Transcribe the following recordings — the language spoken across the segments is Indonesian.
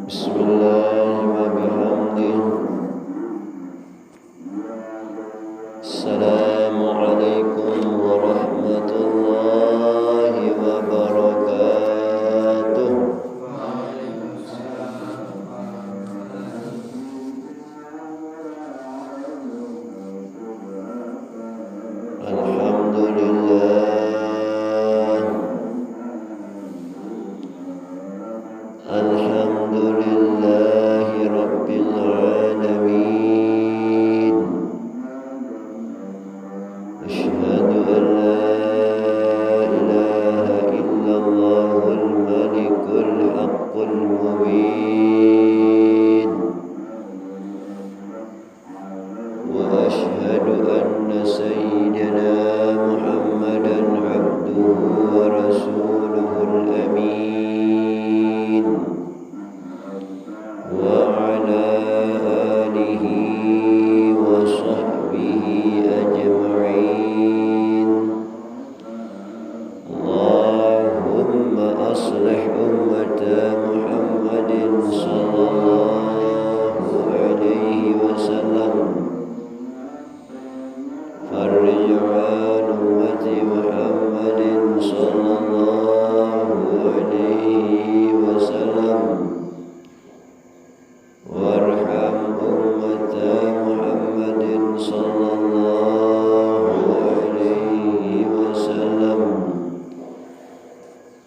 Bismillah wa bihamdih. Assalamualaikum warahmatullahi wabarakatuh. Alhamdulillah. Alhamdulillahi Rabbil Alamin. Asyhadu an la ilaha illallahul malikul haqqul mubin. Wa asyhadu anna sayyidina Muhammadan abduhu wa rasuluhul amin. وعلى آله وصحبه أجمعين. اللهم أصلح أمة محمد صلى الله عليه وسلم. فرج عن أمة محمد صلى الله عليه وسلم. وارحم أمة محمد صلى الله عليه وسلم.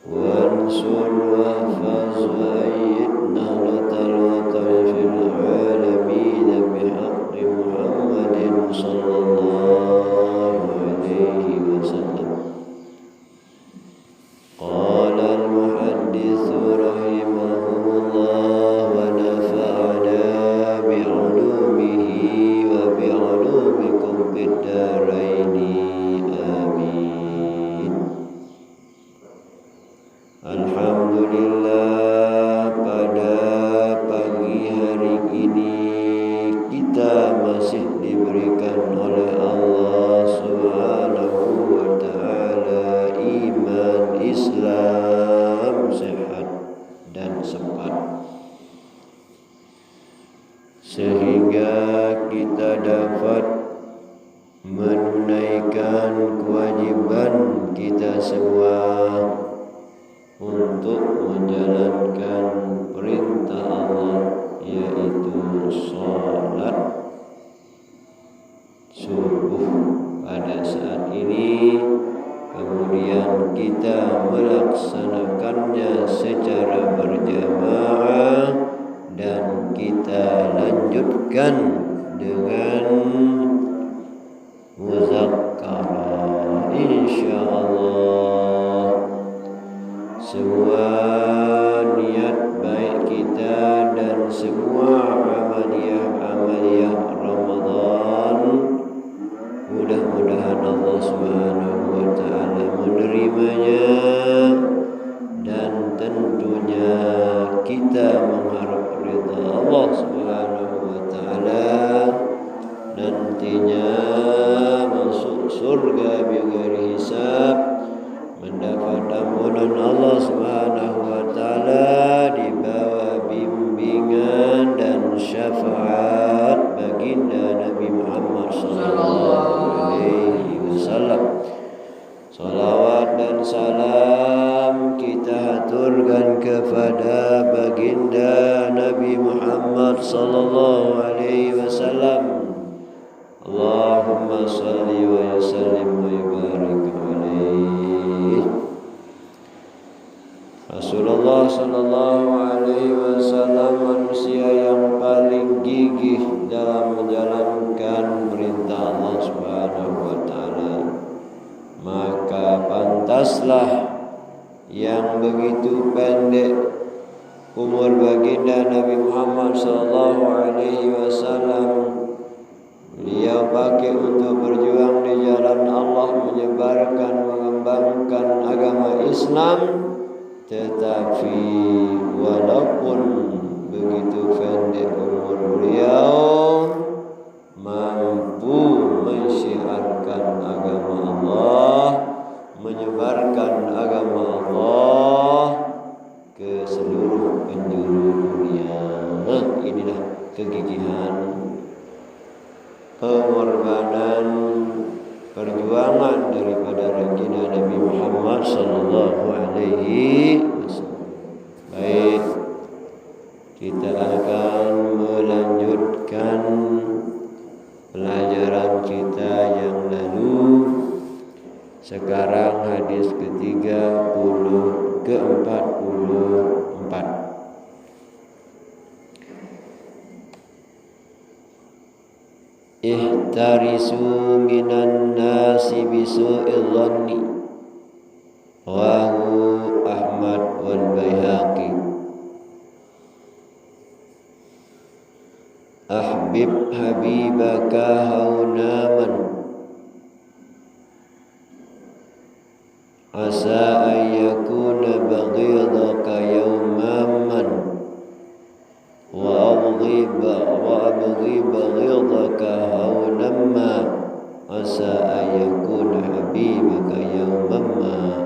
وانصر واحفظ وأيد نهضة الوطن في العالمين بحق محمد صلى الله عليه وسلم. قال المحدث رحمه الله ونفعنا بعلومه وبعلومكم في الدارين آمين. Alhamdulillah, pada pagi hari ini kita masih diberikan oleh Allah Subhanahu wa ta'ala iman Islam sehat dan sempat, sehingga kita dapat menunaikan kewajiban kita semua untuk menjalankan perintah Allah, yaitu sholat subuh pada saat ini. Kemudian kita melaksanakannya secara berjamaah dan kita lanjutkan dengan muzakarah, insyaallah. Semua niat baik kita dan semua amaliyah Ramadan, mudah-mudahan Allah Subhanahu wa ta'ala menerimanya, dan tentunya kita mengharap ridha Allah Subhanahu wa ta'ala, nantinya masuk surga bighairi hisab, mendapat ampunan Allah Subhanahu wa ta'ala, di bawah bimbingan dan syafaat baginda Nabi Muhammad sallallahu alaihi wasallam. Salawat dan salam kita haturkan kepada baginda Nabi Muhammad sallallahu alaihi wasallam. Allahumma salli wa sallim wa barik alaihi. Rasulullah sallallahu alaihi wasallam manusia yang paling gigih dalam menjalankan perintah Allah Subhanahu wa ta'ala. Maka pantaslah yang begitu pendek umur baginda Nabi Muhammad sallallahu alaihi wasallam, beliau pakai untuk berjuang di jalan Allah, menyebarkan, mengembangkan agama Islam. Tetapi walaupun begitu pendek umur beliau, mampu mensyiarkan agama Allah, menyebarkan agama Allah ke seluruh penjuru dunia. kegigihan, pengorbanan, perjuangan daripada baginda Nabi Muhammad sallallahu alaihi wasallam. Baik, kita akan melanjutkan pelajaran kita yang lalu. Sekarang hadis ke-44. Ihtarisu minan nasi bisu'il dhanni, rawahu Ahmad wal Baihaqi. Ahbib habibaka haunaman, asa an yakuna baghidaka yawmaman, wa abghi baghidaka haunamma, asa an yakuna habibaka yawmamma.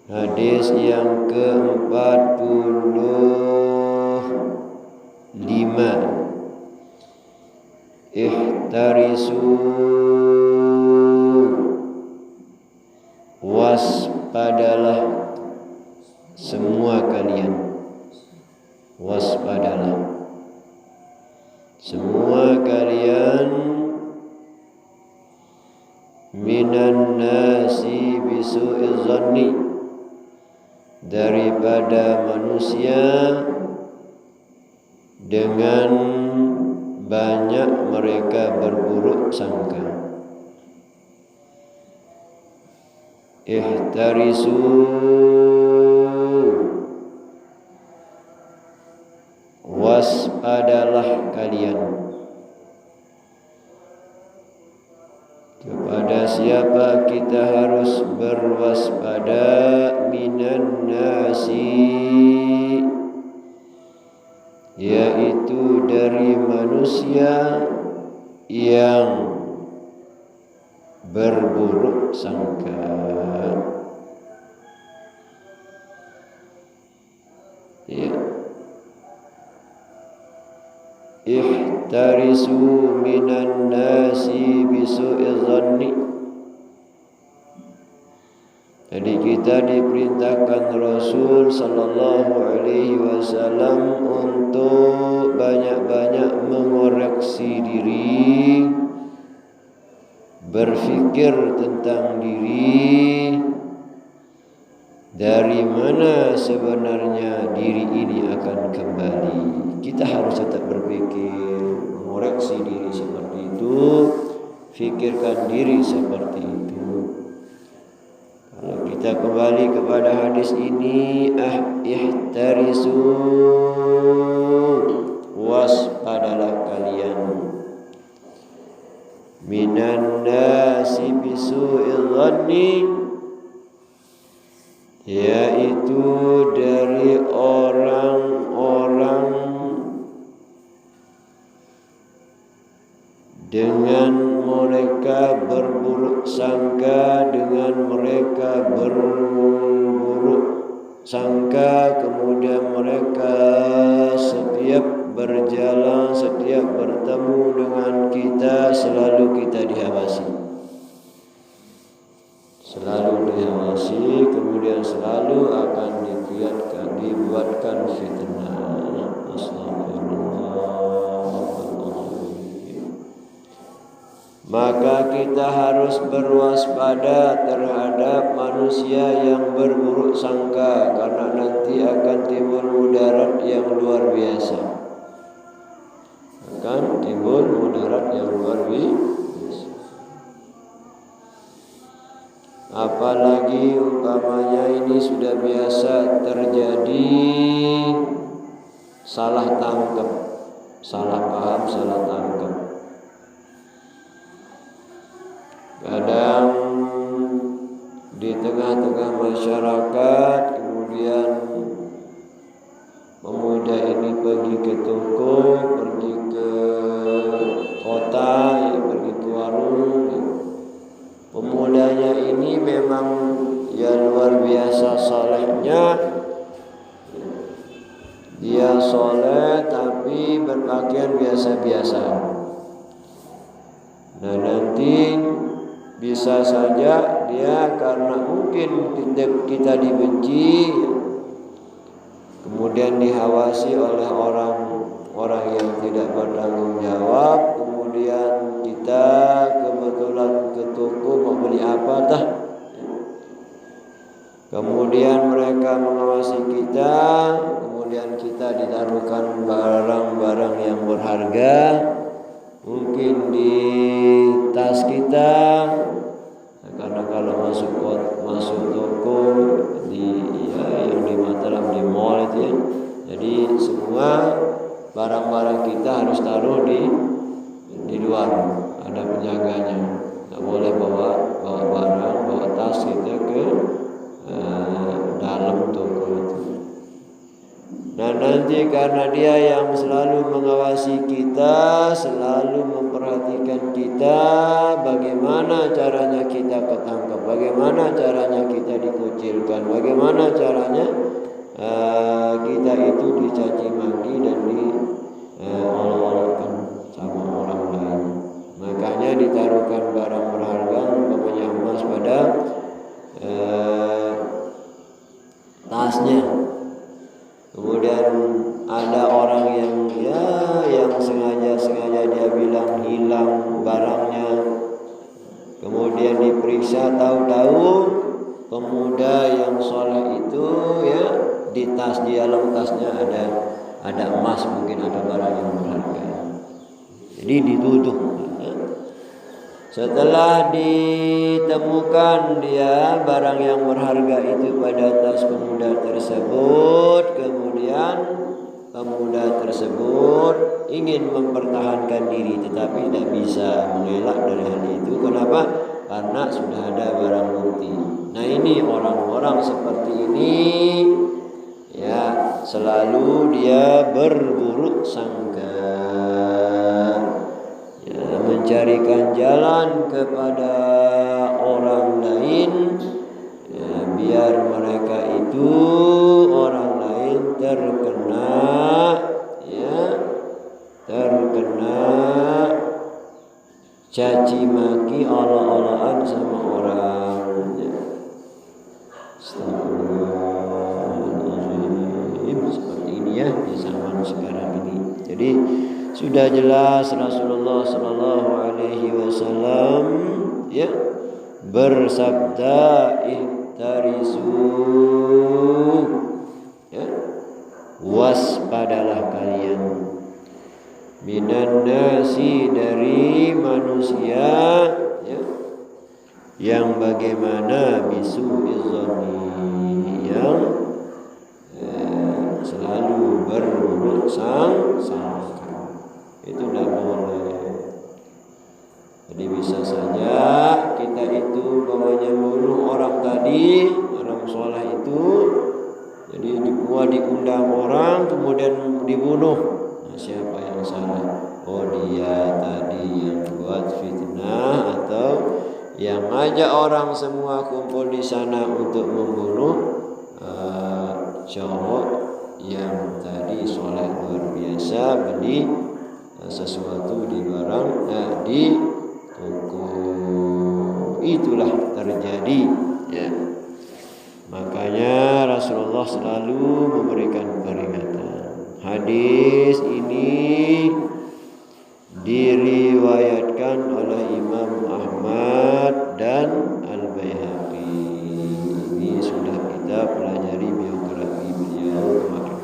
Hadis yang ke-45. Ihtarisu, waspadalah semua kalian, waspadalah semua kalian, minan nasi bisu'iz zanni, daripada manusia dengan banyak mereka berburuk sangka. Ihtarisu, waspadalah kalian. Kepada siapa kita harus berwaspada? Minan nasi, yaitu dari manusia yang berburuk sangka. Ya. Ihtarisu minan nasi bisu'iz zanni. Jadi kita diperintahkan Rasul sallallahu alaihi wasallam untuk banyak-banyak mengoreksi diri, berfikir tentang diri, dari mana sebenarnya diri ini akan kembali. Kita harus tetap berpikir, mengoreksi diri seperti itu, fikirkan diri seperti itu. Kalau kita kembali kepada hadis ini, ihtarisu, waspadalah kalian, minan nasi bisu'il dhanni, yaitu dari orang-orang dengan mereka berburuk sangka, dengan mereka berburuk sangka, kemudian mereka setiap berjalan, setiap bertemu dengan kita, selalu kita dihawasi, selalu dihawasi, kemudian selalu akan dibuatkan fitnah. Maka kita harus berwaspada terhadap manusia yang berburuk sangka, karena nanti akan timbul mudarat yang luar biasa. Akan timbul mudarat yang luar biasa. Apalagi umpamanya ini sudah biasa terjadi salah tangkap, salah paham, salah tangkap. Kadang di tengah-tengah masyarakat, kemudian pemuda ini pergi ke toko, pergi ke kota, ya, pergi ke warung. Pemudanya ini memang ya luar biasa salehnya, soleh tapi berpakaian biasa-biasa. Nah nanti bisa saja dia karena mungkin kita dibenci, kemudian dihawasi oleh orang yang tidak bertanggung jawab, kemudian kita kebetulan ke toko mau beli apa tah, kemudian mereka mengawasi kita, kemudian kita ditaruhkan barang-barang yang berharga, mungkin di tas kita, karena kalau masuk toko yang di Mataram di mall itu ya, jadi semua barang-barang kita harus taruh di luar, ada penjaganya, nggak boleh bawa barang, bawa tas kita ke dalam toko itu. Nah nanti karena dia yang selalu mengawasi kita, selalu memperhatikan kita, bagaimana caranya kita ketangkap, bagaimana caranya kita dikucilkan, bagaimana caranya kita itu dicaci maki dan diolok-olokkan sama orang lain. Makanya ditaruhkan barang berharga, umpamanya emas pada tasnya. Kemudian ada orang yang sengaja dia bilang hilang barangnya. Kemudian diperiksa, tahu-tahu pemuda yang soleh itu ya di dalam tasnya ada emas, mungkin ada barang yang berharga. Jadi dituduh. Setelah ditemukan dia barang yang berharga itu pada tas pemuda tersebut, kemudian pemuda tersebut ingin mempertahankan diri tetapi tidak bisa mengelak dari hal itu. Kenapa? Karena sudah ada barang bukti. Nah ini orang-orang seperti ini ya selalu dia berburuk sangka, mencarikan jalan kepada orang lain ya, biar mereka itu orang lain terkena caci maki, olok-olokan sama orang ya. Astagfirullahaladzim. Seperti ini ya di zaman sekarang ini. Jadi sudah jelas Rasulullah Sallallahu Alaihi Wasallam ya bersabda, ihtarisu ya, waspadalah kalian minan nasi, dari manusia ya, yang bagaimana bisu izzoni, yang selalu berburuk sangka. Itu tidak boleh. Jadi bisa saja kita itu bawanya bunuh orang tadi, orang soleh itu, jadi diundang orang kemudian dibunuh. Nah, siapa yang salah? Oh dia tadi yang buat fitnah atau yang ngajak orang semua kumpul di sana untuk membunuh cowok yang tadi soleh luar biasa beli sesuatu di di toko. Itulah terjadi ya. Makanya Rasulullah selalu memberikan peringatan. Hadis ini diriwayatkan oleh Imam Ahmad dan Al-Baihaqi. Ini sudah kita pelajari biografi beliau kemarin.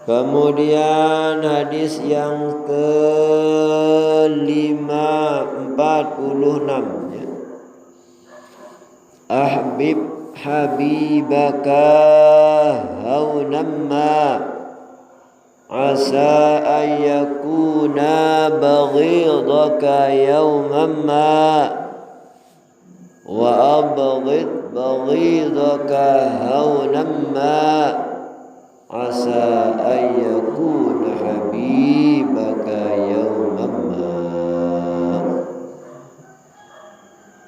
Kemudian hadis yang ke-546 ya. Ahbib habibaka haunamma asa ayyakuna baghidaka yawmamma wa abghid baghidaka haunamma asa ayyakuna habibaka yawmamma.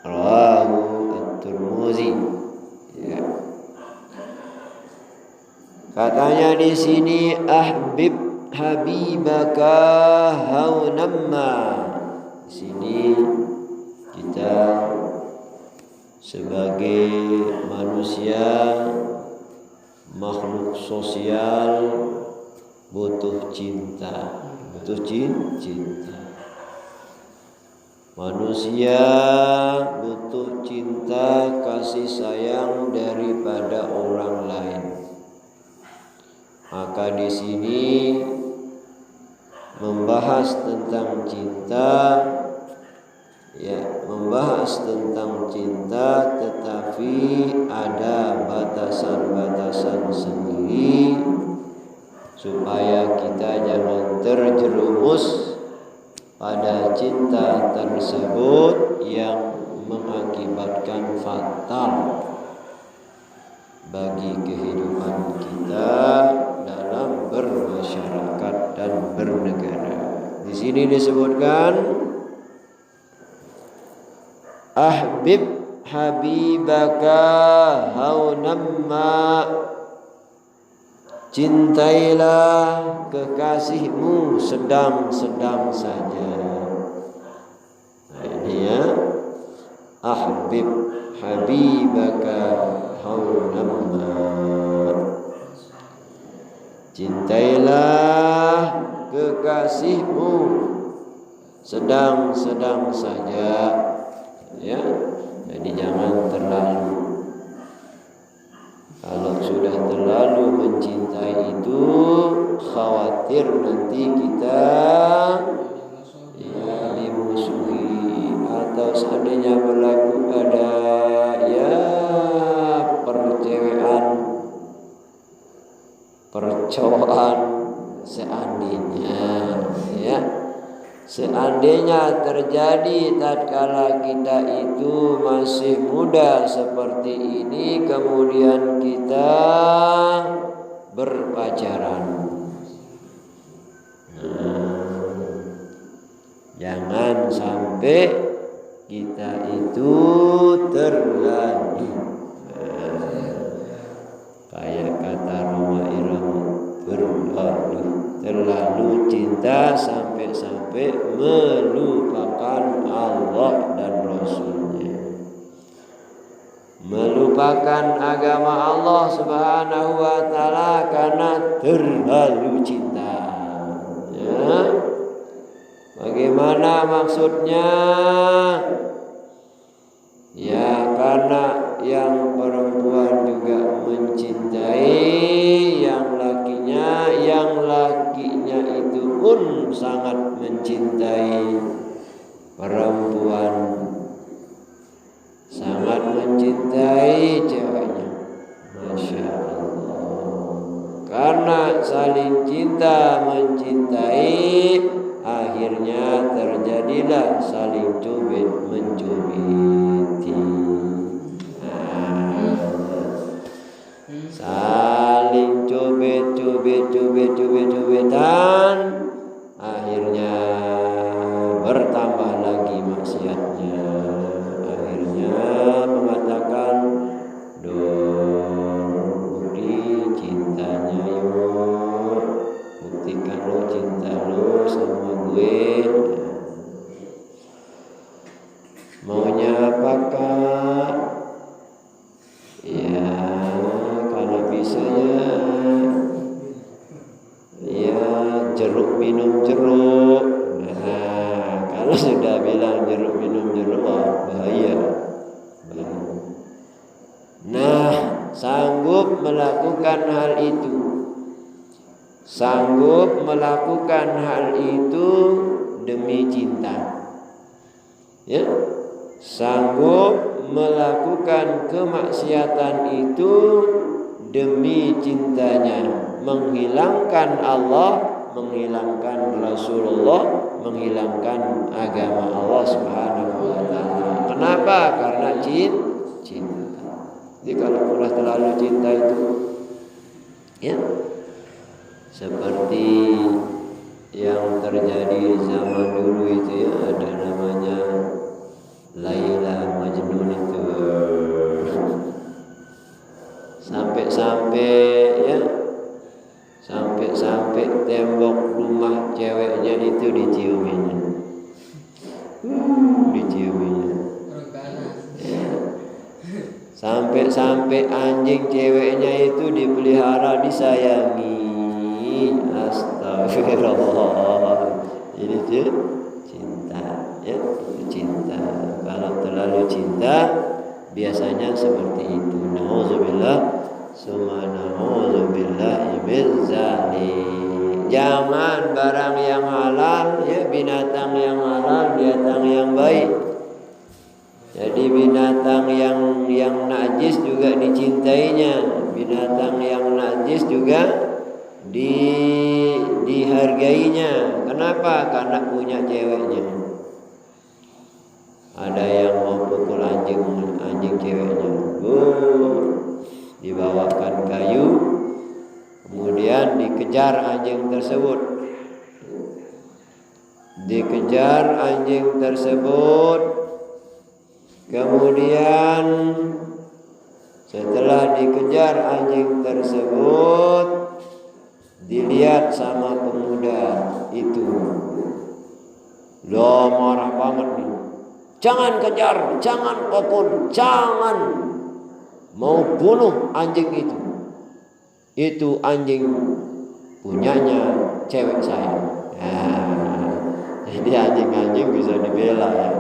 Rawahu At-Tirmidzi ya. Katanya di sini ahbib habibaka haunamma. Di sini kita sebagai manusia makhluk sosial butuh cinta, butuh cinta. Manusia butuh cinta kasih sayang daripada orang lain. Maka di sini membahas tentang cinta, ya, membahas tentang cinta, tetapi ada batasan-batasan sendiri supaya kita jangan terjerumus pada cinta tersebut yang mengakibatkan fatal bagi kehidupan kita dalam bermasyarakat dan bernegara. Di sini disebutkan ahbib habibaka haunamma, cintailah kekasihmu sedang-sedang saja. Nah, ini ya, ahbib habibaka haunamma, cintailah kekasihmu sedang-sedang saja, ya. Jadi jangan terlalu. Kalau sudah terlalu mencintai itu, khawatir nanti kita ya dimusuhi, atau seandainya berlaku ada ya percobaan seandainya terjadi tatkala kita itu masih muda seperti ini, kemudian kita berpacaran. Jangan sampai kita itu terlalu kayak kata Roma Irama, terlalu cinta sampai melupakan Allah dan Rasulnya, melupakan agama Allah Subhanahu wa ta'ala karena terlalu cinta, ya. Bagaimana maksudnya? Ya, karena yang perempuan juga mencintai yang lakinya itu pun sangat mencintai perempuan, sangat mencintai ceweknya. Masya Allah. Karena saling cinta mencintai, akhirnya terjadilah saling cubit mencubiti. Saling cubit-cubitan, akhirnya bertambah lagi maksiatnya. Akhirnya mengatakan, bukti cintanya yuk, buktikan lo cinta lo sama gue. Maunya apakah? Ya, kalau bisa ya jeruk minum jeruk. Nah, kalau sudah bilang jeruk minum jeruk, bahaya. Nah, sanggup melakukan hal itu, demi cinta, ya. Sanggup melakukan kemaksiatan itu demi cintanya, menghilangkan Allah, menghilangkan Rasulullah, menghilangkan agama Allah Subhanahu wa ta'ala. Kenapa? Karena cinta. Jadi kalau sudah terlalu cinta itu, ya, seperti yang terjadi zaman dulu itu, ya, ada namanya Laila Majnun itu, sampai ya sampai-sampai tembok rumah ceweknya itu diciuminya. Diciuminya. Sampai-sampai anjing ceweknya itu dipelihara, disayangi. Astagfirullah. Ini cinta, ya, itu cinta. Kalau terlalu cinta biasanya seperti itu. Nauzubillah, summa nauzubillah min zalik. Jangan barang yang halal, ya, binatang yang halal, binatang yang baik. Jadi binatang yang najis juga dicintainya, binatang yang najis juga dihargainya. Kenapa? Karena punya ceweknya. Ada yang mau pukul anjing ceweknya, dibawakan kayu, kemudian dikejar anjing tersebut. Kemudian setelah dikejar anjing tersebut, dilihat sama pemuda itu. Loh, marah banget nih. Jangan kejar, jangan pukul, jangan. Mau bunuh anjing itu. Itu anjing punyanya cewek saya. Jadi anjing-anjing bisa dibela, ya.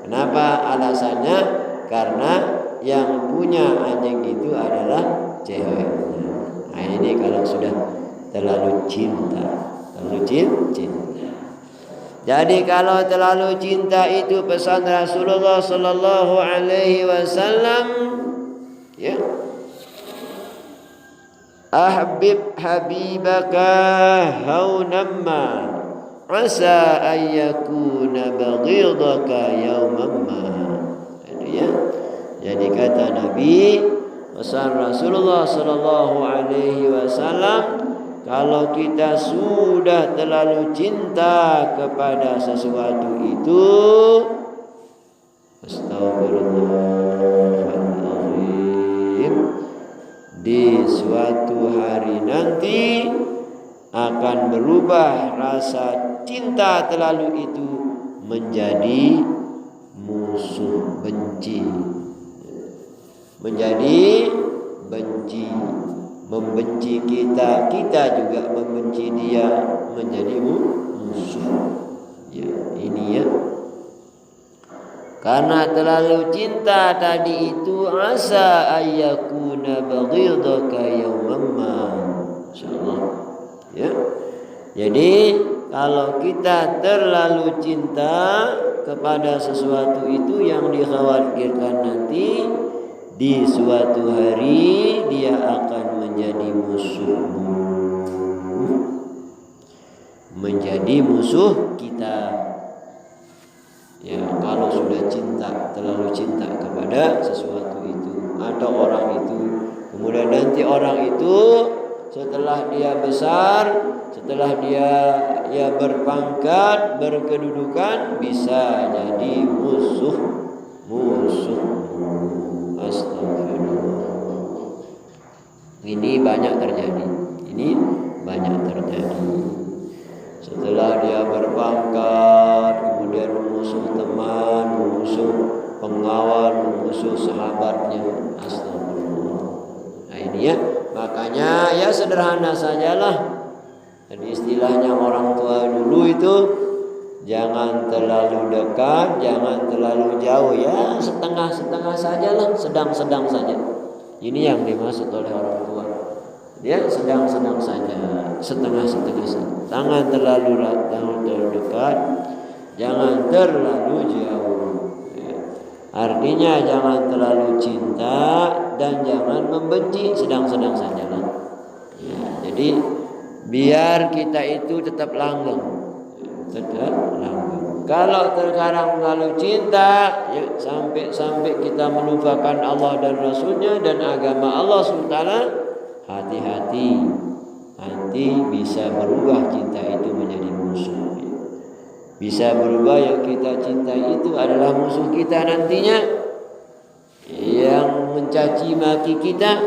Kenapa? Alasannya karena yang punya anjing itu adalah ceweknya. Nah, ini kalau sudah terlalu cinta. Jadi kalau terlalu cinta itu pesan Rasulullah sallallahu alaihi wasallam, ya. Ahbib habibaka haunamma asa ayyakuna baghidaka yawmamma. Ya. Jadi kata Nabi, pesan Rasulullah sallallahu alaihi wasallam, kalau kita sudah terlalu cinta kepada sesuatu itu, astagfirullahaladzim, di suatu hari nanti akan berubah rasa cinta terlalu itu menjadi musuh, benci. Menjadi benci, membenci kita, kita juga membenci dia, menjadi musuh. Ya, ini ya. Karena terlalu cinta tadi itu, asa ayyakuna baghidaka yawmamma. Insyaallah. Ya. Jadi kalau kita terlalu cinta kepada sesuatu itu, yang dikhawatirkan nanti di suatu hari dia akan menjadi musuhmu, menjadi musuh kita. Ya, kalau sudah cinta, terlalu cinta kepada sesuatu itu atau orang itu, kemudian nanti orang itu setelah dia besar, setelah dia berpangkat, berkedudukan, bisa jadi musuh. Astagfirullah. Ini banyak terjadi. Setelah dia berpangkat, kemudian memusuh teman, memusuh pengawal, memusuh sahabatnya. Astagfirullah. Nah ini ya, makanya ya sederhana sajalah. Jadi istilahnya orang tua dulu itu, jangan terlalu dekat, jangan terlalu jauh, ya setengah-setengah sajalah, sedang-sedang saja. Ini yang dimaksud oleh orang tua. Ya sedang-sedang saja, setengah-setengah saja. Jangan terlalu dekat, jangan terlalu jauh. Ya. Artinya jangan terlalu cinta dan jangan membenci, sedang-sedang sajalah. Ya, jadi biar kita itu tetap langgeng. Kalau terkadang terlalu cinta, ya, sampai kita melupakan Allah dan Rasulnya dan agama Allah SWT, hati-hati, nanti bisa berubah cinta itu menjadi musuh. Bisa berubah yang kita cintai itu adalah musuh kita nantinya, yang mencaci maki kita,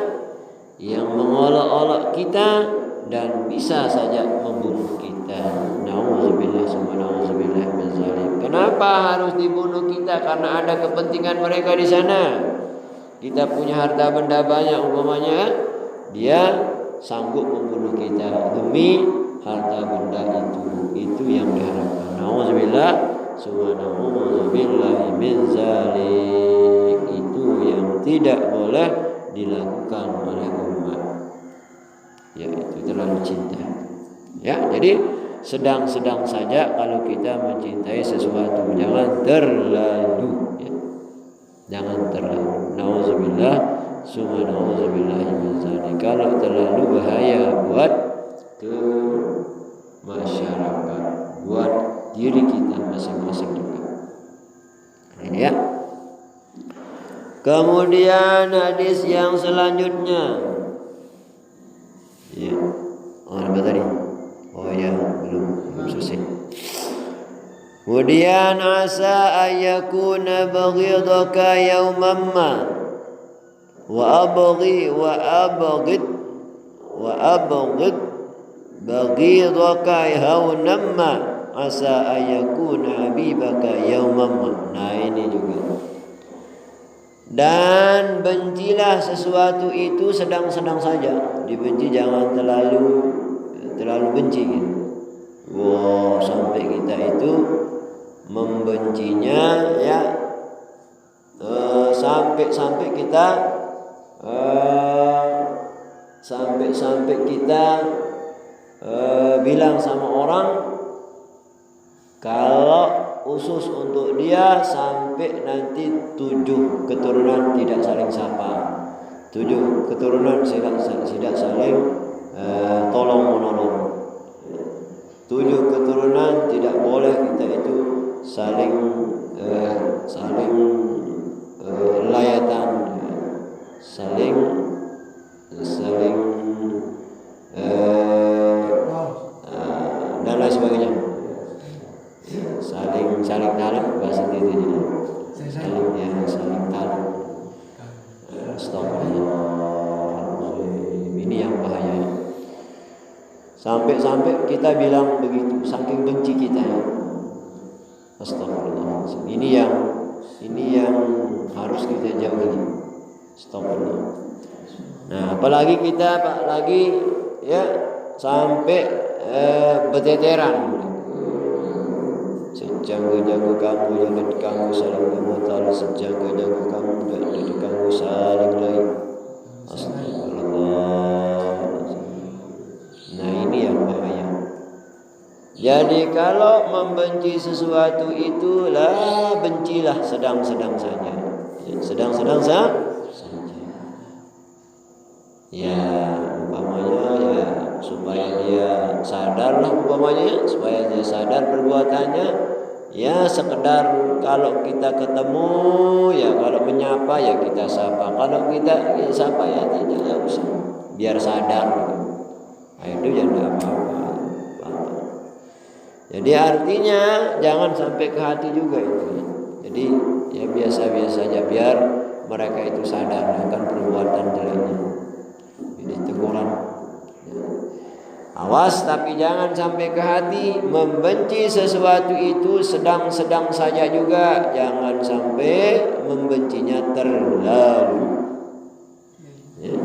yang mengolok-olok kita, dan bisa saja membunuh kita. Nauzubillah summa nauzubillah min zalik. Kenapa harus dibunuh kita? Karena ada kepentingan mereka di sana. Kita punya harta benda banyak umpamanya, dia sanggup membunuh kita demi harta benda itu. Itu yang diharapkan. Nauzubillah summa nauzubillah min zalik. Itu yang tidak boleh dilakukan oleh umat. Ya, itu terlalu cinta. Ya, jadi sedang-sedang saja kalau kita mencintai sesuatu, jangan terlalu, ya. Jangan terlalu. Nauzubillah summa nauzubillah min zalik. Kalau terlalu bahaya buat ke masyarakat, buat diri kita masing-masing juga. Ini ya. Kemudian hadis yang selanjutnya. Ya. Oh, apa tadi? Oh ya, belum selesai. Kemudian asa ayakuna baghidaka yawman ma wa abghid baghidaka yawman ma asa ayakuna habibaka yawman ma. Nah, ini juga. Dan bencilah sesuatu itu sedang-sedang saja. Dibenci jangan terlalu benci gitu. Wow, sampai kita itu membencinya ya, sampai kita bilang sama orang kalau khusus untuk dia sampai nanti 7 keturunan tidak saling sapa, 7 keturunan tidak saling tolong menolong, 7 keturunan tidak boleh kita itu saling layatan, saling dan lain sebagainya. Saling talak bahasa itu saling talak. Astagfirullah. Ini yang bahaya. Sampai kita bilang begitu, saking benci kita ya. Astagfirullah. Ini yang harus kita jauhi. Astagfirullah. Nah, apalagi kita ya sampai berteteran. Sejago-jago kamu jangan kamu saling memutar, sejago-jago kamu jangan kamu saling lain. Astagfirullah. Nah, ini yang bahaya. Jadi kalau membenci sesuatu itulah bencilah sedang-sedang saja. Sedang-sedang saja. Ya, umpamanya ya supaya dia sadarlah umpamanya, supaya dia sadar perbuatannya. Ya sekedar kalau kita ketemu ya kalau menyapa ya kita sapa, kalau kita ya sapa ya tidak usah, biar sadar. Nah, itu jangan apa-apa. Jadi artinya jangan sampai ke hati juga itu. Jadi ya biasa-biasa saja biar mereka itu sadar akan perbuatan jeleknya. Ini teguran. Awas, tapi jangan sampai ke hati. Membenci sesuatu itu sedang-sedang saja juga. Jangan sampai membencinya terlalu. Ya.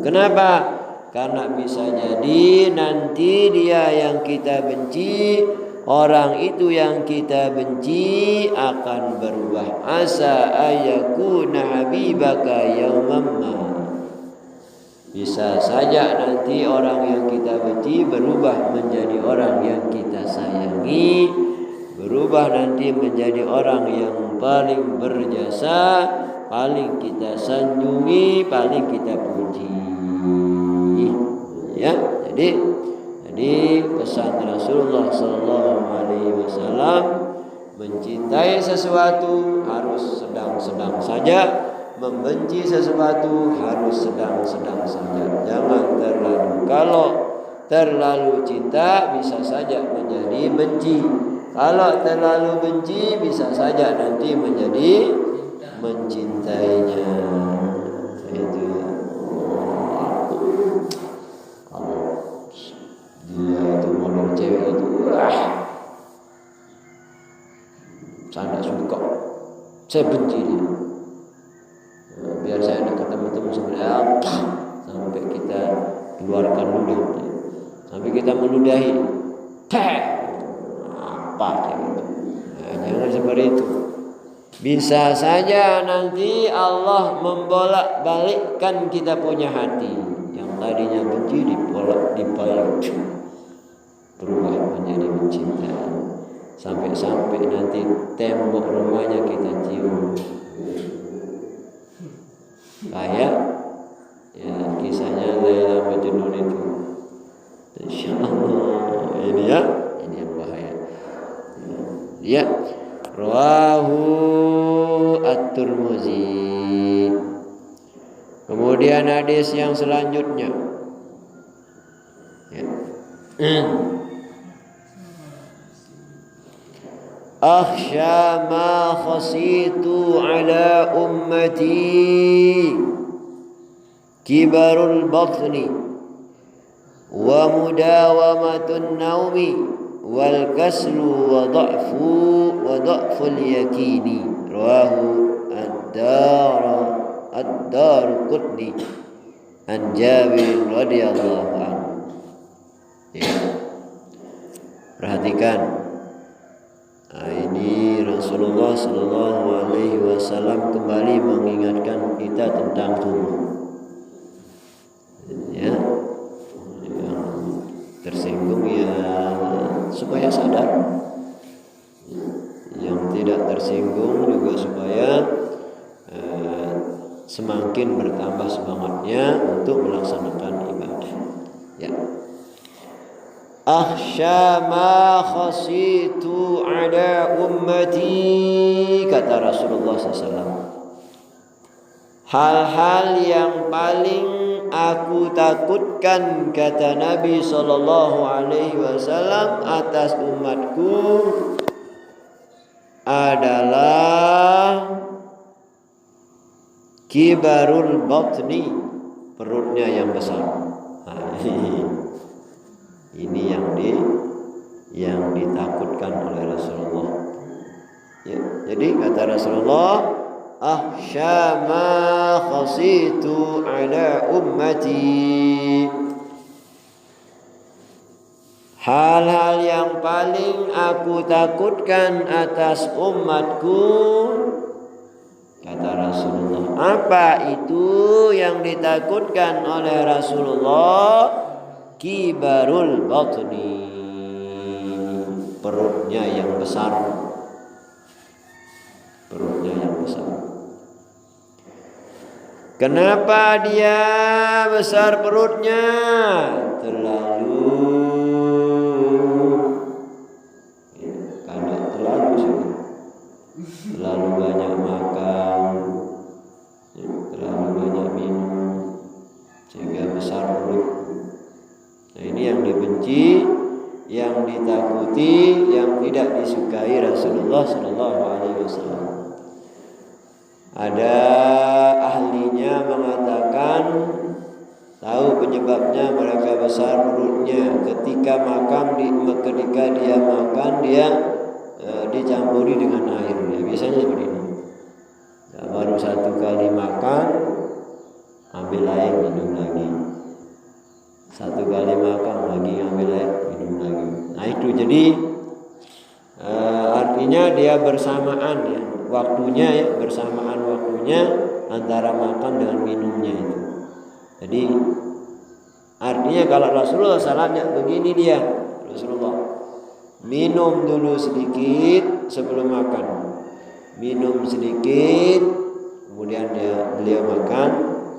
Kenapa? Karena bisa jadi nanti dia yang kita benci, orang itu yang kita benci akan berubah. Asa ayakuna habibaka yawmamma. Bisa saja nanti orang yang kita benci berubah menjadi orang yang kita sayangi, berubah nanti menjadi orang yang paling berjasa, paling kita sanjungi, paling kita puji. Ya, jadi pesan Rasulullah SAW mencintai sesuatu harus sedang-sedang saja. Membenci sesuatu harus sedang-sedang saja. Jangan terlalu. Kalau terlalu cinta bisa saja menjadi benci. Kalau terlalu benci bisa saja nanti menjadi mencintainya. Itu ya. saya benci dia. Biar saya ada ketemu sebenarnya sampai kita keluarkan ludah, sampai kita meludahi, apa gitu. Nah, jangan seperti itu. Bisa saja nanti Allah membolak-balikkan kita punya hati yang tadinya benci dibalik berubah menjadi mencintai, sampai nanti tembok rumahnya kita cium. Kayak ya kisahnya Laila Majnun itu. Insyaallah ini yang bahaya. Ya, rawahu At-Tirmizi. Kemudian hadis yang selanjutnya. Ya. Akhsha ma khasitu ala ummati kibarul batni wa mudawamatun naumi wal kaslu wa dha'ful yakini. Rawahu ad-Daraqutni an Jabir radhiyallahu anhu. Ya. Perhatikan. Nah, ini Rasulullah Sallallahu Alaihi Wasallam kembali mengingatkan kita tentang tubuh. Ya, yang tersinggung ya supaya sadar. Yang tidak tersinggung juga supaya semakin bertambah semangatnya untuk melaksanakan ibadah. Ya. Akhsha ma khasitu ala ummati, kata Rasulullah SAW. Hal-hal yang paling aku takutkan, kata Nabi Sallallahu Alaihi Wasallam, atas umatku adalah kibarul batni, perutnya yang besar. Ini yang ditakutkan oleh Rasulullah. Ya, jadi kata Rasulullah, akhsha ma khasitu ala ummati, hal-hal yang paling aku takutkan atas umatku, kata Rasulullah. Apa itu yang ditakutkan oleh Rasulullah? Kibarul batni, perutnya yang besar. Perutnya yang besar. Kenapa dia besar perutnya? Terlalu banyak makan, terlalu banyak minum, sehingga besar perut. Nah, ini yang dibenci, yang ditakuti, yang tidak disukai Rasulullah Sallallahu Alaihi Wasallam. Ada ahlinya mengatakan tahu penyebabnya mereka besar perutnya ketika dia makan dia dicampuri dengan air. Ya, biasanya seperti ini. Ya, baru satu kali makan ambil air minum lagi. Satu kali makan lagi ambil air minum lagi. Nah itu jadi artinya dia bersamaan ya waktunya, ya bersamaan waktunya antara makan dengan minumnya itu. Jadi artinya kalau Rasulullah salahnya begini, dia Rasulullah minum dulu sedikit sebelum makan, minum sedikit kemudian beliau makan.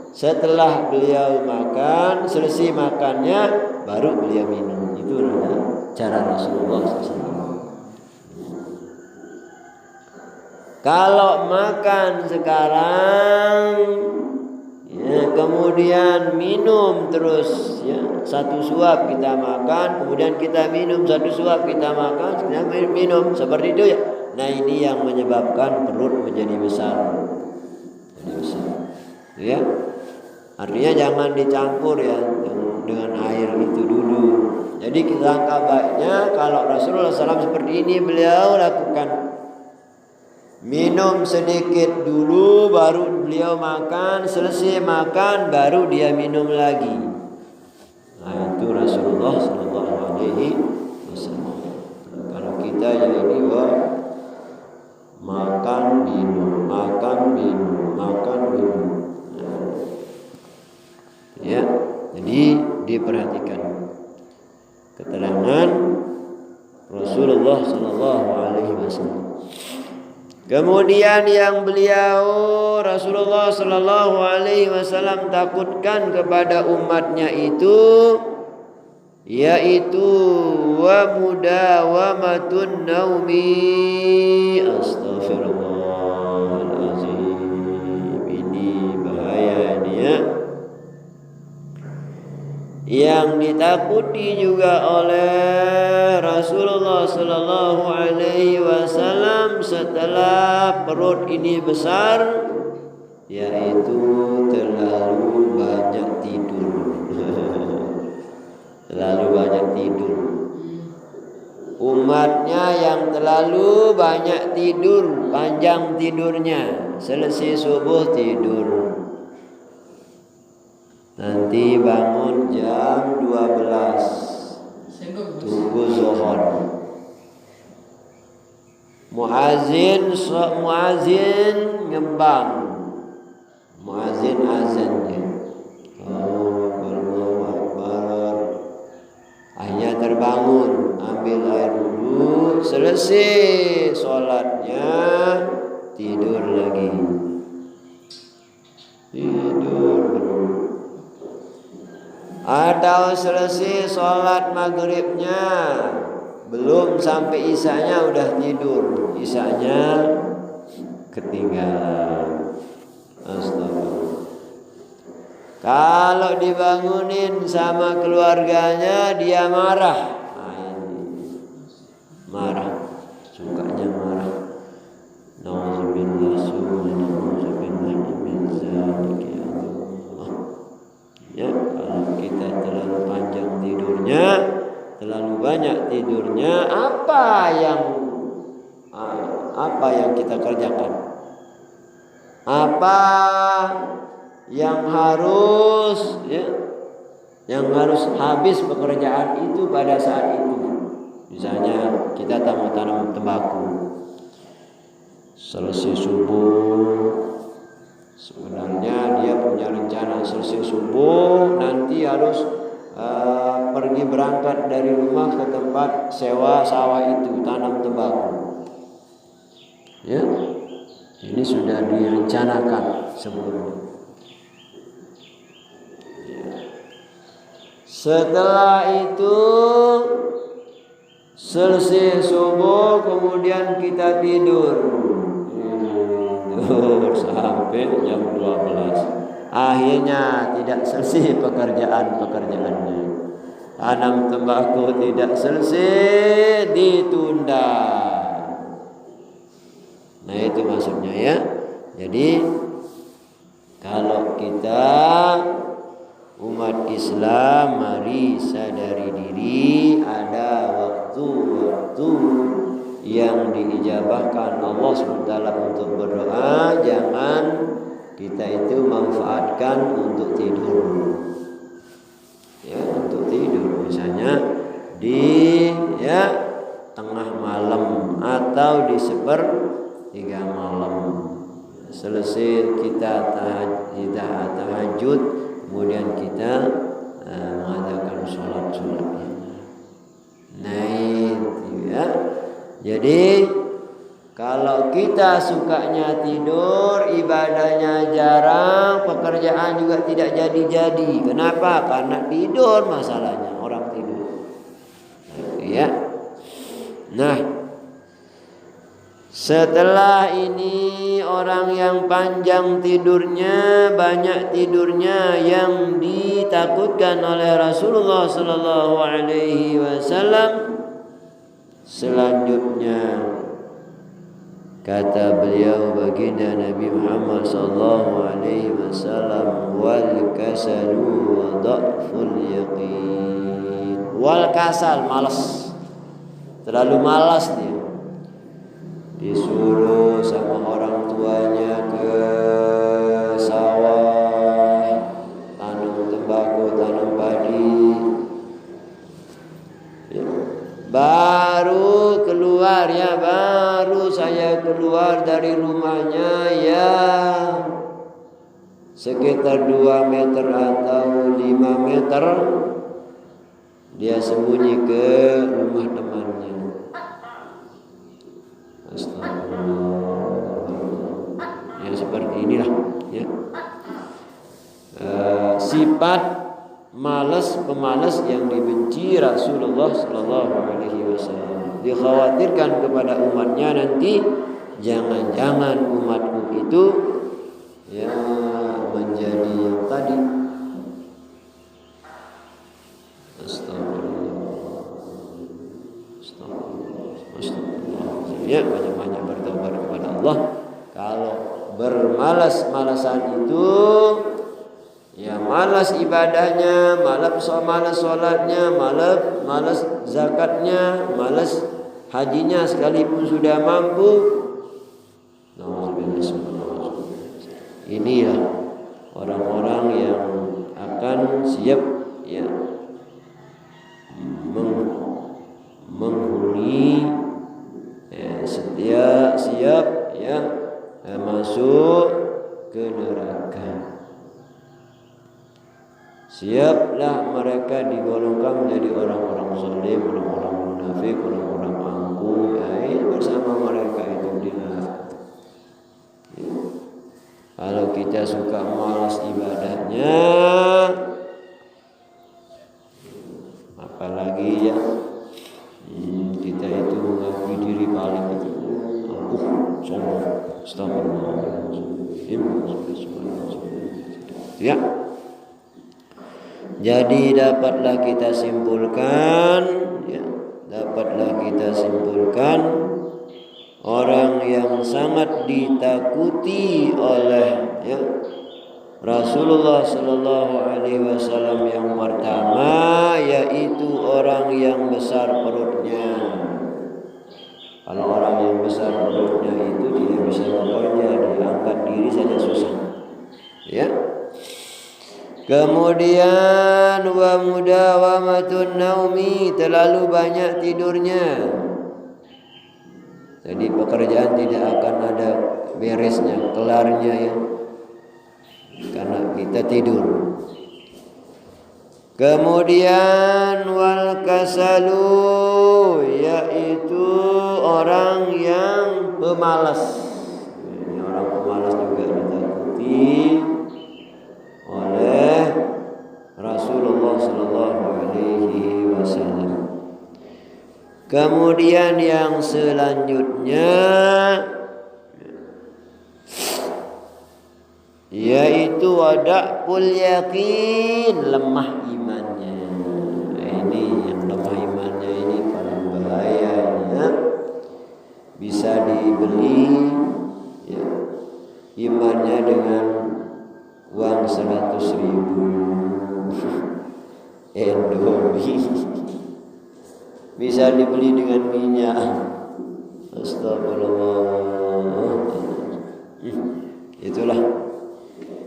Setelah beliau makan, selesai makannya, baru beliau minum. Itu adalah cara Rasulullah SAW. Kalau makan sekarang, ya, kemudian minum terus, ya, satu suap kita makan, kemudian kita minum, satu suap kita makan, kita minum, seperti itu ya. Nah ini yang menyebabkan perut menjadi besar. Jadi besar, ya. Artinya jangan dicampur ya dengan air itu dulu. Jadi kita baiknya kalau Rasulullah SAW seperti ini beliau lakukan. minum sedikit dulu baru beliau makan, selesai makan baru dia minum lagi. Nah, itu Rasulullah sallallahu alaihi wasallam. Kalau kita ya ini makan minum, makan minum, makan minum. Ya, jadi diperhatikan keterangan Rasulullah sallallahu alaihi wasallam. Kemudian yang beliau Rasulullah sallallahu alaihi wasallam takutkan kepada umatnya itu yaitu wa mudawamatun naumi. Astaghfirullahalazim. Ini bahaya ini ya. Yang ditakuti juga oleh Rasulullah sallallahu alaihi wasallam setelah perut ini besar yaitu terlalu banyak tidur. Terlalu banyak tidur. Umatnya yang terlalu banyak tidur, panjang tidurnya, selesai subuh tidur. Nanti bangun jam 12 tunggu zuhur. Muazin ngembang. Muazin azan dia. Allahu Akbar. Akhirnya terbangun, ambil air dulu, selesai sholatnya tidur lagi. Tidur. Atau selesai sholat maghribnya belum sampai isanya udah tidur, isanya ketinggalan. Astagfirullah. Kalau dibangunin sama keluarganya dia marah. Marah, sukanya marah. Nauzubillah min dzalik. Ya, kalau kita terlalu panjang tidurnya, terlalu banyak tidurnya, apa yang kita kerjakan? Apa yang harus yang harus habis pekerjaan itu pada saat itu? Misalnya kita tanam tembakau, selesai subuh. Sebenarnya dia punya rencana selesai subuh nanti harus pergi berangkat dari rumah ke tempat sewa sawah itu tanam tembakau. Ya, ini sudah direncanakan sebelumnya. Ya. Setelah itu selesai subuh kemudian kita tidur. Sampai jam 12. Akhirnya tidak selesai pekerjaannya. Tanam tembakau tidak selesai, ditunda. Nah, itu maksudnya ya. Jadi kalau kita umat Islam mari sadari diri ada waktu-waktu yang diijabahkan Allah SWT untuk berdoa, jangan kita itu manfaatkan untuk tidur. Ya, untuk tidur misalnya di tengah malam atau di 1/3 malam. Selesai kita tahajud, kemudian kita mengadakan sholat. Nah, itu ya. Jadi kalau kita sukanya tidur, ibadahnya jarang, pekerjaan juga tidak jadi-jadi. Kenapa? Karena tidur masalahnya, orang tidur. Ya. Nah, setelah ini orang yang panjang tidurnya, banyak tidurnya yang ditakutkan oleh Rasulullah sallallahu alaihi wasallam. Selanjutnya kata beliau baginda Nabi Muhammad sallallahu alaihi wasallam, wal kasalu wa dha'ful yaqin. Wal kasal, malas. Terlalu malas dia. disuruh sama orang tuanya ke sawah, tanam tembakau, tanam padi, ya. Baru keluar, ya, baru saya keluar dari rumahnya, ya, sekitar 2 meter atau 5 meter dia sembunyi ke rumah temannya. Astagfirullah. Ya, seperti inilah, ya. Sifat pemalas yang dibenci Rasulullah Sallallahu Alaihi Wasallam. Dikhawatirkan kepada umatnya nanti, jangan-jangan umatku itu, ya, menjadi yang tadi. Astagfirullah. Ya, banyak-banyak bertobat kepada Allah. Kalau bermalas-malasan itu, ya, malas ibadahnya, malas sholatnya, malas zakatnya, malas hajinya sekalipun sudah mampu. Inilah orang-orang yang akan siap, ya, menghuni, ya, siap, ya, masuk ke neraka. Siaplah mereka digolongkan menjadi orang-orang zalim, orang-orang munafik, orang-orang angkuh, ya, bersama mereka itu di neraka. Ya. Kalau kita suka malas ibadahnya, apalagi, ya, kita itu mengakui diri paling itu angkuh, sombong, ya. Jadi dapatlah kita simpulkan, ya, orang yang sangat ditakuti oleh, ya, Rasulullah Sallallahu Alaihi Wasallam yang pertama, yaitu orang yang besar perutnya. Kalau orang yang besar perutnya itu tidak bisa bekerja, diangkat diri saja susah, ya. Kemudian wa mudawamatun naumi, terlalu banyak tidurnya. Jadi pekerjaan tidak akan ada beresnya, kelarnya, ya, karena kita tidur. Kemudian wal kasalu, yaitu orang yang pemalas. Ini orang pemalas juga ditakuti oleh Rasulullah Sallallahu Alaihi Wasallam. Kemudian yang selanjutnya, yaitu wada'ul yakin, lemah imannya. Ini yang lemah imannya ini paling bahaya, ya. Bisa dibeli, ya, imannya dengan uang 100.000 Indomie, bisa dibeli dengan minyak. Astagfirullah. Itulah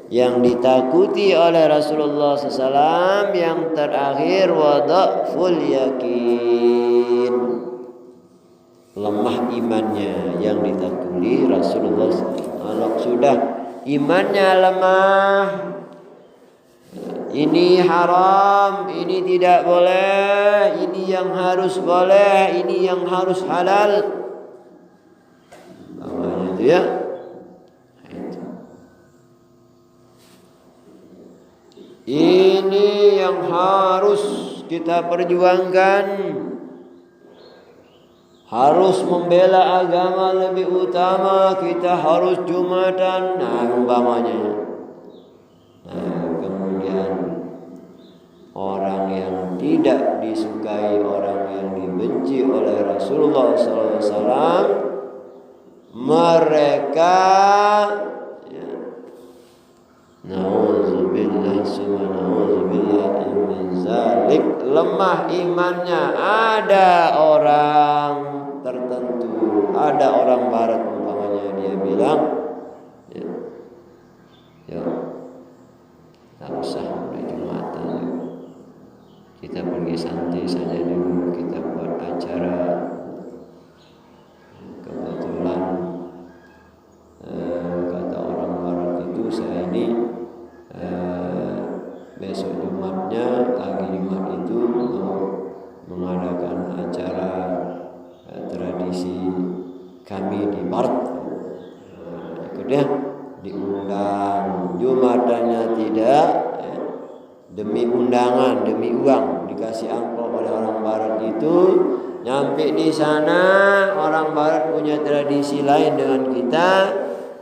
yang ditakuti oleh Rasulullah SAW. Yang terakhir wada'ful yakin, lemah imannya yang ditakuti Rasulullah SAW. Kalau sudah imannya lemah, ini haram, ini tidak boleh, ini yang harus boleh, ini yang harus halal, namanya itu, ya. Ini yang harus kita perjuangkan. Harus membela agama lebih utama, kita harus Jumatan, nah, umpamanya. Nah, kemudian orang yang tidak disukai, orang yang dibenci oleh Rasulullah SAW, mereka, ya, na'udzubillah min zalik, lemah imannya. Ada orang tertentu ada orang barat umpamanya dia bilang, ya tak usah mulai Jumatan, kita pergi santai saja dulu, kita buat acara. Kebetulan kata orang barat itu, saya ini besok Jumatnya, lagi Jumat itu mau mengadakan acara tradisi kami di barat. Kemudian diundang, Jumatannya tidak, demi undangan, demi uang, dikasih amplop oleh orang barat itu. Nyampe di sana, orang barat punya tradisi lain dengan kita,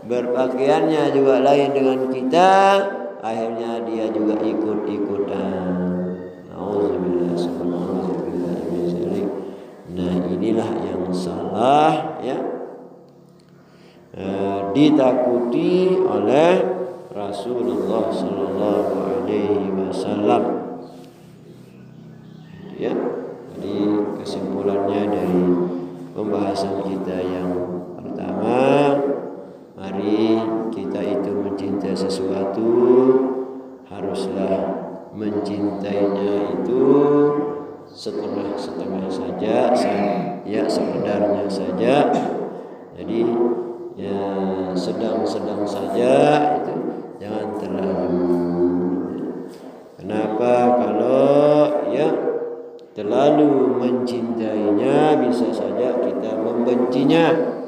berpakaiannya juga lain dengan kita, akhirnya dia juga ikut-ikutan. Nauzubillah, subhanallah. Nah, inilah yang salah, ya, ditakuti oleh Rasulullah sallallahu alaihi wasallam. Ya, jadi kesimpulannya dari pembahasan kita yang pertama, mari kita itu mencintai sesuatu, haruslah mencintainya itu setengah-setengah saja, ya sekedarnya saja. Jadi ya sedang-sedang saja, itu jangan terlalu. Kenapa? Kalau ya terlalu mencintainya, bisa saja kita membencinya.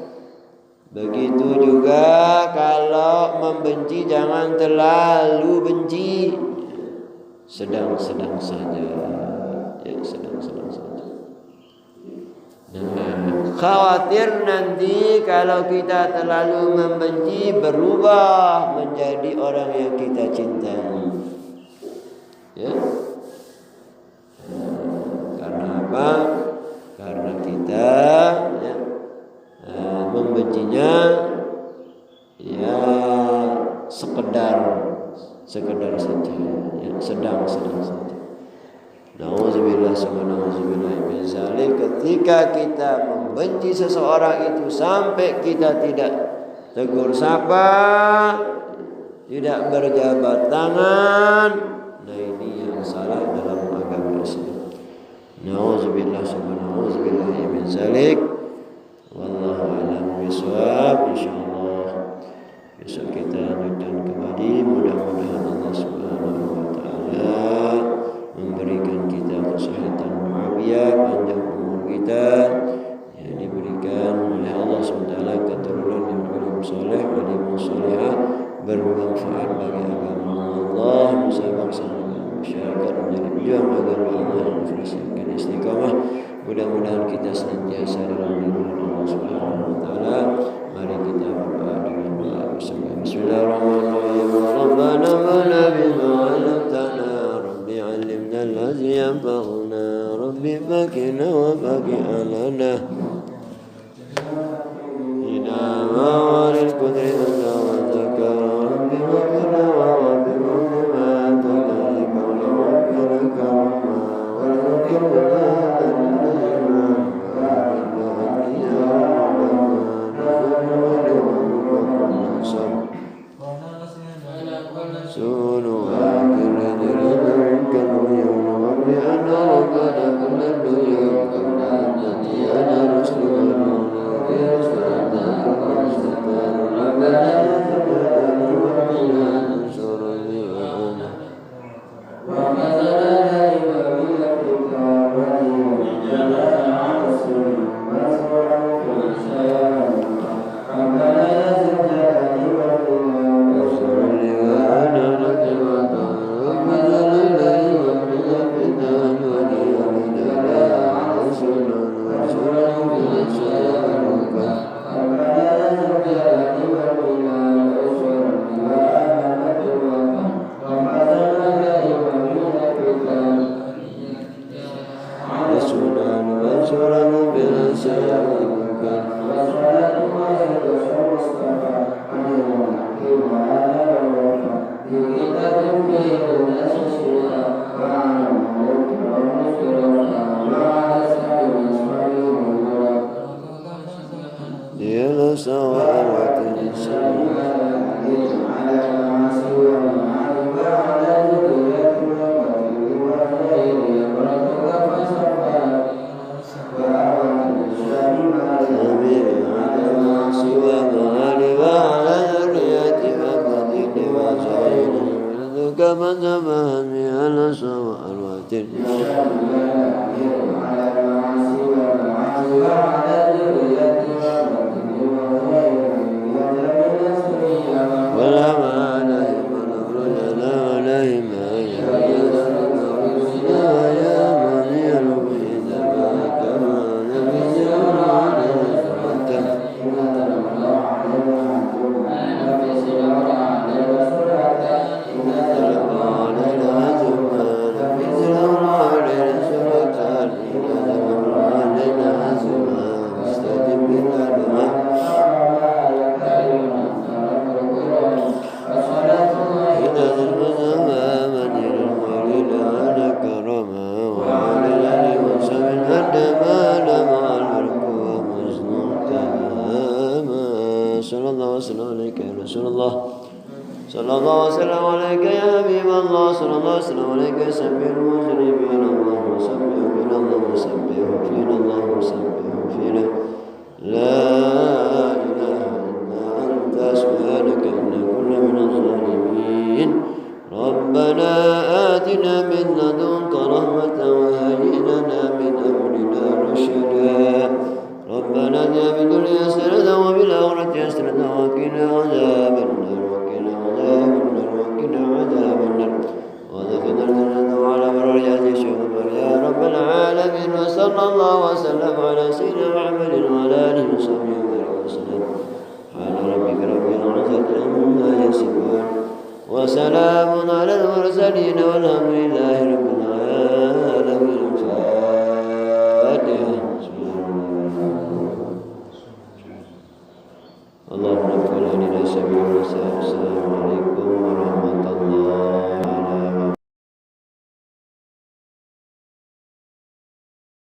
Begitu juga kalau membenci, jangan terlalu benci, sedang-sedang saja, ya sedang-sedang saja. Nah, khawatir nanti kalau kita terlalu membenci, berubah menjadi orang yang kita cintai. Ya. Karena apa? Karena kita ya, membencinya ya sekedar saja, ya sedang-sedang saja. Nauzubillah, subhanallah min zalik. Ketika kita membenci seseorang itu sampai kita tidak tegur sapa, tidak berjabat tangan, nah ini yang salah dalam agama Islam. Nauzubillah, subhanallah min zalik. Wallahu a'lam bishawab. Insyaallah besok kita lanjutkan kembali. Mudah-mudahan Allah Subhanahu wa taala memberikan kita kesehatan walafiat, panjang umur kita, yang diberikan oleh Allah SWT, keturunan yang alim soleh, alim solehah, bermanfaat bagi agama Allah, nusa bangsa dan masyarakat, menjadi pejuang agama Allah yang menghasilkan istiqamah. Mudah-mudahan kita senantiasa dalam lindungan Allah Subhanahu wa taala. Mari kita berdoa dengan doa bersama. Bismillahirrahmanirrahim. Rabbana mana bima 'allamtana, rabbi 'allimna allazi yanfa'una, rabbi fakina wa faqi alana. Ina ma'aril qudri wa zakara, rabbi fakina wa rabbi ma tadalika wa rabbika wa rabbika. تفهمي الأسوأ والواتر ولا ما عليهم رجلا عليهم يا من يلوي ذما كما نبي رسول الله صلى الله وسلم عليك يا حبيب الله صلى الله وسلم عليك يا سبيل المسلمين اللهم سبح فينا اللهم سبح فينا اللهم سبح فينا لا إله إلا أنت سبحانك إنا كنا من الظالمين ربنا آتنا من لدنك رحمة وهيئ لنا من أمرنا رشدا ربنا آتنا في الدنيا حسنة وفي الآخرة حسنة وقنا عذاب النار وقنا عذاب النار وادخلنا الجنة وعلى برر يا رب العالمين وصلى الله وسلم على سيدنا محمد وعلى آله وصحبه وسلم سبحان ربك رب العزة عما يصفون وسلام على المرسلين والحمد لله رب العالمين.